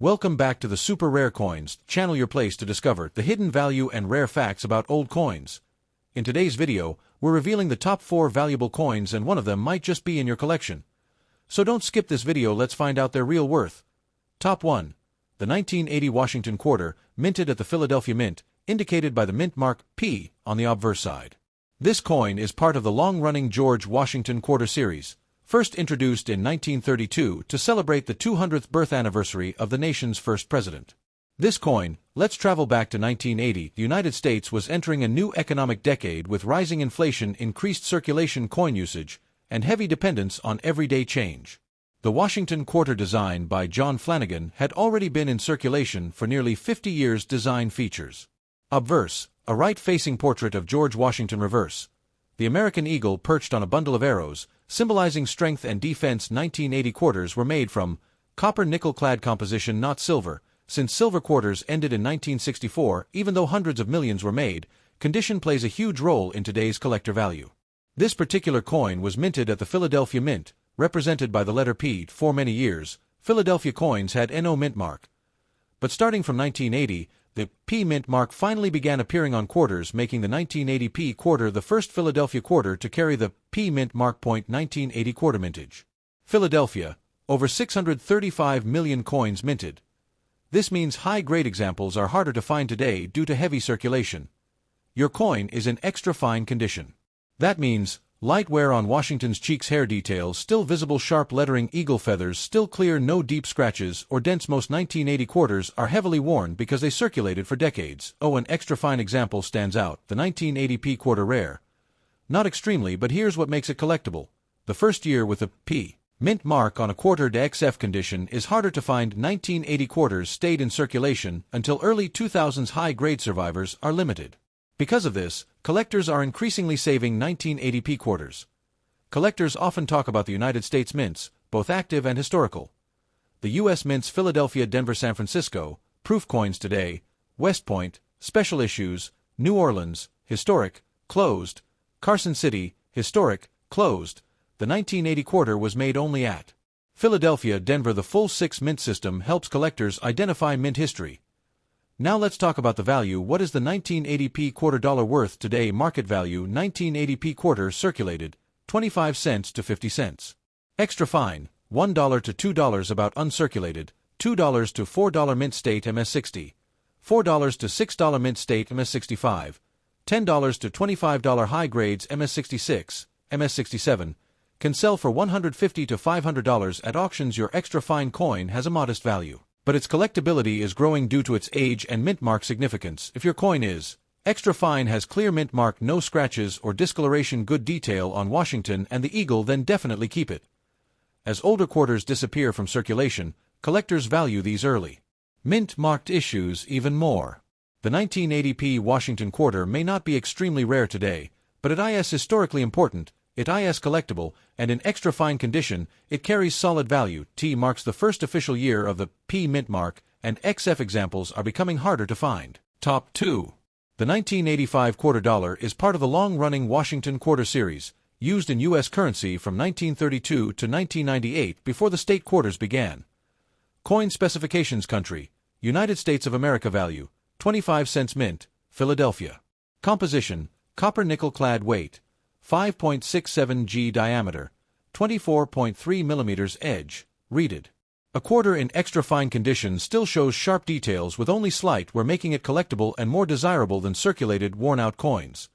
Welcome back to the Super Rare Coins channel, your place to discover the hidden value and rare facts about old coins. In today's video, we're revealing the top 4 valuable coins, and one of them might just be in your collection. So don't skip this video, let's find out their real worth. Top 1. The 1980 Washington quarter, minted at the Philadelphia Mint, indicated by the mint mark P on the obverse side. This coin is part of the long-running George Washington quarter series, first introduced in 1932 to celebrate the 200th birth anniversary of the nation's first president. This coin, let's travel back to 1980. The United States was entering a new economic decade with rising inflation, increased circulation coin usage, and heavy dependence on everyday change. The Washington quarter, design by John Flanagan, had already been in circulation for nearly 50 years. Design features: obverse, a right-facing portrait of George Washington. Reverse, the American eagle perched on a bundle of arrows, symbolizing strength and defense. 1980 quarters were made from copper nickel-clad composition, not silver, since silver quarters ended in 1964. Even though hundreds of millions were made, condition plays a huge role in today's collector value. This particular coin was minted at the Philadelphia Mint, represented by the letter P. For many years, Philadelphia coins had no mint mark. But starting from 1980, the P mint mark finally began appearing on quarters, making the 1980 P quarter the first Philadelphia quarter to carry the P mint mark. 1980 quarter mintage. Philadelphia, over 635 million coins minted. This means high-grade examples are harder to find today due to heavy circulation. Your coin is in extra fine condition. That means light wear on Washington's cheeks, hair details still visible, sharp lettering, eagle feathers still clear, no deep scratches or dents. Most 1980 quarters are heavily worn because they circulated for decades. Oh, an extra fine example stands out, the 1980 P quarter. Rare. Not extremely, but here's what makes it collectible. The first year with a P mint mark on a quarter. XF condition is harder to find. 1980 quarters stayed in circulation until early 2000s. High-grade survivors are limited. Because of this, collectors are increasingly saving 1980 P quarters. Collectors often talk about the United States mints, both active and historical. The U.S. mints: Philadelphia, Denver, San Francisco, Proof Coins Today, West Point, Special Issues, New Orleans, Historic, Closed, Carson City, Historic, Closed. The 1980 quarter was made only at Philadelphia, Denver. The full 6 mint system helps collectors identify mint history. Now let's talk about the value. What is the 1980 P quarter dollar worth today? Market value: 1980 P quarter circulated, 25 cents to 50 cents. Extra fine, $1 to $2. About uncirculated, $2 to $4 mint state MS60, $4 to $6 mint state MS65, $10 to $25 high grades MS66, MS67. Can sell for $150 to $500 at auctions. Your extra fine coin has a modest value, but its collectability is growing due to its age and mint mark significance. If your coin is extra fine, has clear mint mark, no scratches or discoloration, good detail on Washington and the eagle, then definitely keep it. As older quarters disappear from circulation, collectors value these early mint marked issues even more. The 1980 P Washington quarter may not be extremely rare today, but it is historically important. It is collectible, and in extra fine condition, it carries solid value. T marks the first official year of the P mint mark, and XF examples are becoming harder to find. Top 2. The 1985 quarter dollar is part of the long-running Washington quarter series, used in U.S. currency from 1932 to 1998 before the state quarters began. Coin specifications: country, United States of America. Value, 25 cents. Mint, Philadelphia. Composition, copper nickel-clad. Weight, 5.67 g. Diameter, 24.3 millimeters. Edge, reeded. A quarter in extra fine condition still shows sharp details with only slight wear, making it collectible and more desirable than circulated, worn-out coins.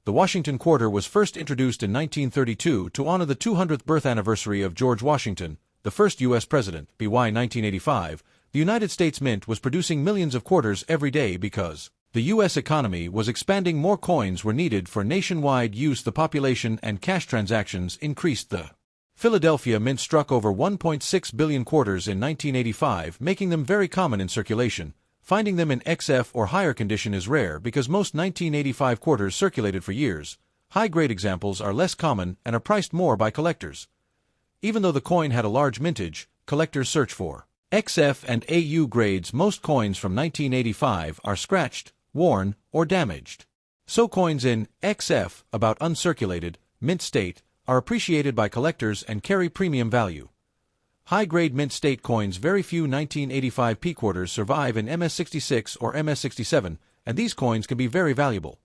The Washington quarter was first introduced in 1932 to honor the 200th birth anniversary of George Washington, the first U.S. president. By 1985, the United States Mint was producing millions of quarters every day because the U.S. economy was expanding. More coins were needed for nationwide use. The population and cash transactions increased. The Philadelphia Mint struck over 1.6 billion quarters in 1985, making them very common in circulation. Finding them in XF or higher condition is rare because most 1985 quarters circulated for years. High-grade examples are less common and are priced more by collectors. Even though the coin had a large mintage, collectors search for XF and AU grades. Most coins from 1985 are scratched, worn, or damaged. So coins in XF, about uncirculated, mint state, are appreciated by collectors and carry premium value. High-grade mint state coins. Very few 1985 p quarters survive in MS66 or MS67, and these coins can be very valuable.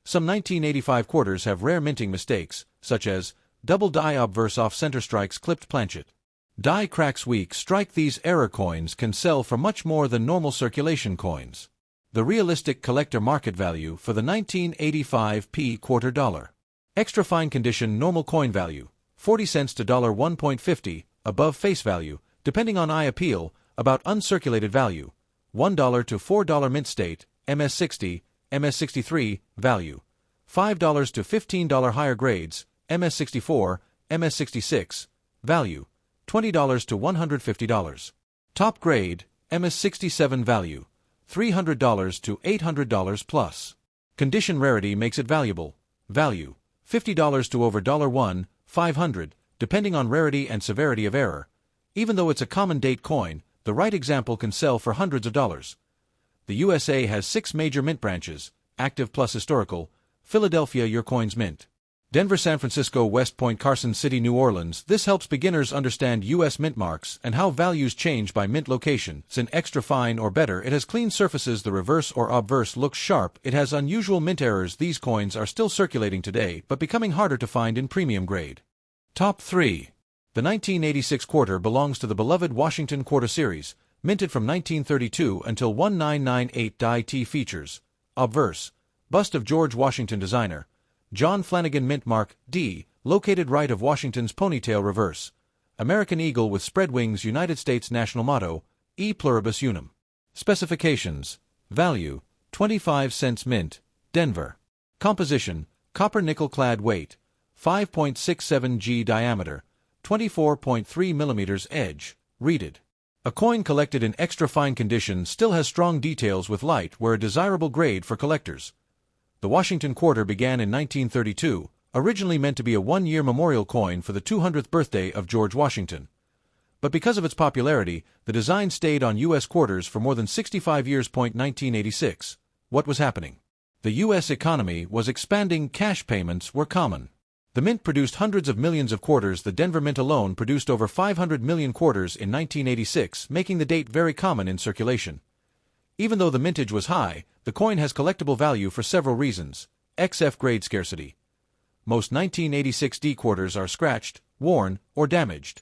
Some 1985 quarters have rare minting mistakes, such as double die obverse off-center strikes clipped planchet. Die cracks weak strike. These error coins can sell for much more than normal circulation coins. The realistic collector market value for the 1985 p quarter dollar. Extra fine condition normal coin value, 40 cents to $1.50, above face value, depending on eye appeal, about uncirculated value, $1 to $4 mint state, MS60, MS63, value, $5 to $15 higher grades, MS64, MS66, value, $20 to $150. Top grade, MS67 value, $300 to $800 plus. Condition rarity makes it valuable, value, $50 to over $1,500, depending on rarity and severity of error. Even though it's a common date coin, the right example can sell for hundreds of dollars. The USA has 6 major mint branches, active plus historical. Philadelphia, your coins mint. Denver, San Francisco, West Point, Carson City, New Orleans. This helps beginners understand U.S. mint marks and how values change by mint location. It's an extra fine or better. It has clean surfaces. The reverse or obverse looks sharp. It has unusual mint errors. These coins are still circulating today, but becoming harder to find in premium grade. Top 3. The 1986 quarter belongs to the beloved Washington quarter series, minted from 1932 until 1998. Die T features obverse, bust of George Washington, designer John Flanagan. Mint mark D, located right of Washington's ponytail. Reverse, American eagle with spread wings. United States national motto, E pluribus unum. Specifications: value, 25 cents. Mint, Denver. Composition, copper nickel clad. Weight, 5.67 g. Diameter, 24.3 millimeters. Edge, reeded. A coin collected in extra fine condition still has strong details with light wear, a desirable grade for collectors. The Washington quarter began in 1932, originally meant to be a one-year memorial coin for the 200th birthday of George Washington. But because of its popularity, the design stayed on U.S. quarters for more than 65 years. 1986. What was happening? The U.S. economy was expanding. Cash payments were common. The mint produced hundreds of millions of quarters. The Denver Mint alone produced over 500 million quarters in 1986, making the date very common in circulation. Even though the mintage was high, the coin has collectible value for several reasons. XF grade scarcity. Most 1986 D quarters are scratched, worn, or damaged.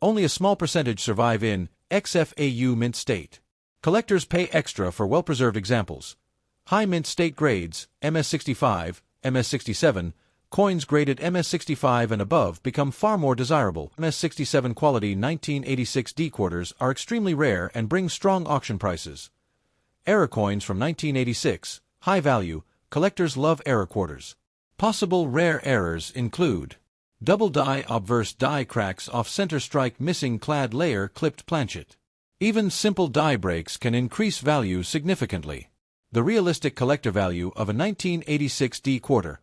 Only a small percentage survive in XFAU mint state. Collectors pay extra for well-preserved examples. High mint state grades, MS65, MS67, coins graded MS65 and above become far more desirable. MS67 quality 1986 D quarters are extremely rare and bring strong auction prices. Error coins from 1986, high value, collectors love error quarters. Possible rare errors include double die obverse die cracks off center strike missing clad layer clipped planchet. Even simple die breaks can increase value significantly. The realistic collector value of a 1986 D quarter.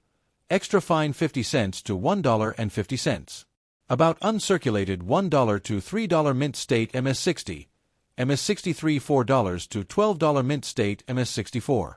Extra fine 50 cents to $1.50. About uncirculated $1 to $3 mint state MS60. MS63 $4 to $12 mint state MS64.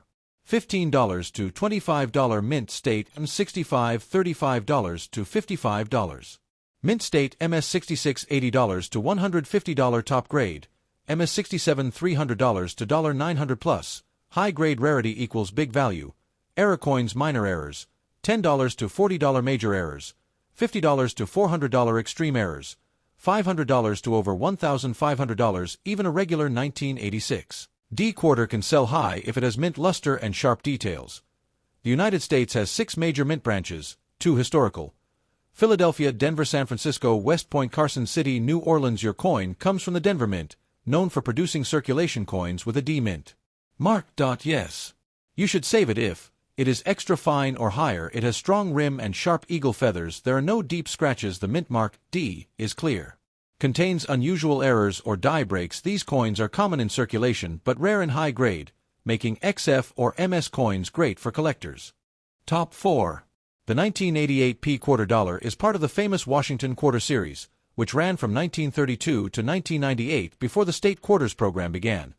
$15 to $25 mint state MS65 $35 to $55. Mint state MS66 $80 to $150 top grade. MS67 $300 to $900 plus. High grade rarity equals big value. Error coins minor errors. $10 to $40 major errors. $50 to $400 extreme errors. $500 to over $1,500, even a regular 1986 D quarter can sell high if it has mint luster and sharp details. The United States has 6 major mint branches, 2 historical. Philadelphia, Denver, San Francisco, West Point, Carson City, New Orleans. Your coin comes from the Denver Mint, known for producing circulation coins with a D mint mark. Yes. You should save it if it is extra fine or higher. It has strong rim and sharp eagle feathers. There are no deep scratches. The mint mark D is clear. Contains unusual errors or die breaks. These coins are common in circulation but rare in high grade, making XF or MS coins great for collectors. Top 4. The 1988 p quarter dollar is part of the famous Washington quarter series, which ran from 1932 to 1998 before the state quarters program began.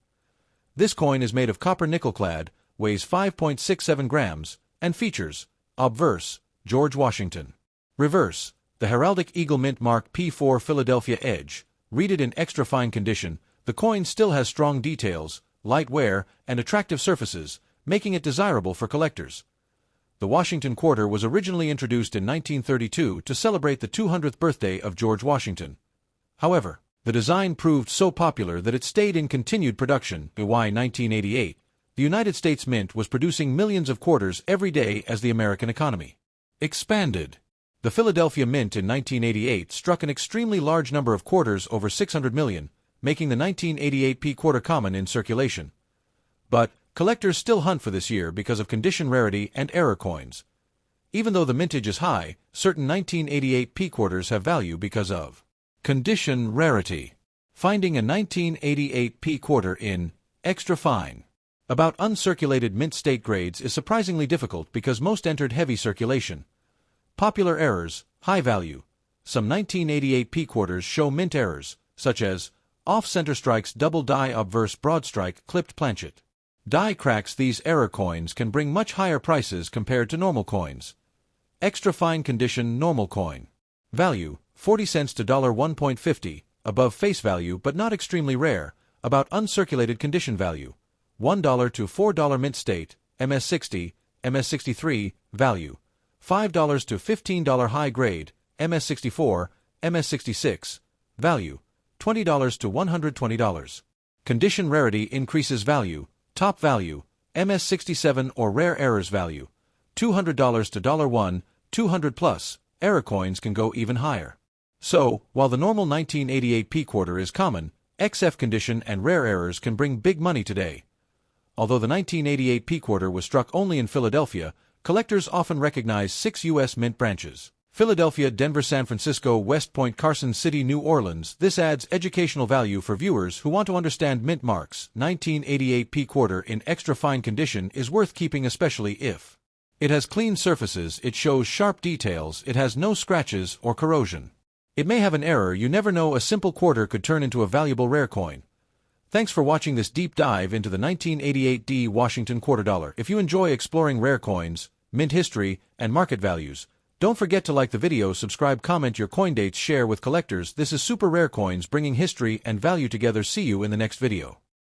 This coin is made of copper nickel clad, weighs 5.67 grams, and features obverse, George Washington. Reverse, the heraldic eagle mint mark P4 Philadelphia edge, Read it in extra fine condition, the coin still has strong details, light wear, and attractive surfaces, making it desirable for collectors. The Washington quarter was originally introduced in 1932 to celebrate the 200th birthday of George Washington. However, the design proved so popular that it stayed in continued production. By 1988, the United States Mint was producing millions of quarters every day as the American economy expanded. The Philadelphia Mint in 1988 struck an extremely large number of quarters over 600 million, making the 1988 P quarter common in circulation. But collectors still hunt for this year because of condition rarity and error coins. Even though the mintage is high, certain 1988 P quarters have value because of condition rarity. Finding a 1988 P quarter in extra fine about uncirculated mint state grades is surprisingly difficult because most entered heavy circulation. Popular errors, high value. Some 1988 P quarters show mint errors, such as off-center strikes, double die obverse broad strike, clipped planchet. Die cracks. These error coins can bring much higher prices compared to normal coins. Extra fine condition normal coin. Value, 40 cents to $1.50, above face value but not extremely rare, about uncirculated condition value. $1 to $4 mint state, MS60, MS63, value. $5 to $15 high grade, MS64, MS66, value. $20 to $120. Condition rarity increases value, top value, MS67 or rare errors value. $200 to $1, 200 plus, error coins can go even higher. So, while the normal 1988 P quarter is common, XF condition and rare errors can bring big money today. Although the 1988 P quarter was struck only in Philadelphia, collectors often recognize 6 U.S. Mint branches: Philadelphia, Denver, San Francisco, West Point, Carson City, New Orleans. This adds educational value for viewers who want to understand mint marks. 1988 P quarter in extra fine condition is worth keeping, especially if it has clean surfaces, it shows sharp details, it has no scratches or corrosion. It may have an error. You never know, a simple quarter could turn into a valuable rare coin. Thanks for watching this deep dive into the 1988 D Washington quarter dollar. If you enjoy exploring rare coins, mint history, and market values, don't forget to like the video, subscribe, comment your coin dates, share with collectors. This is Super Rare Coins, bringing history and value together. See you in the next video.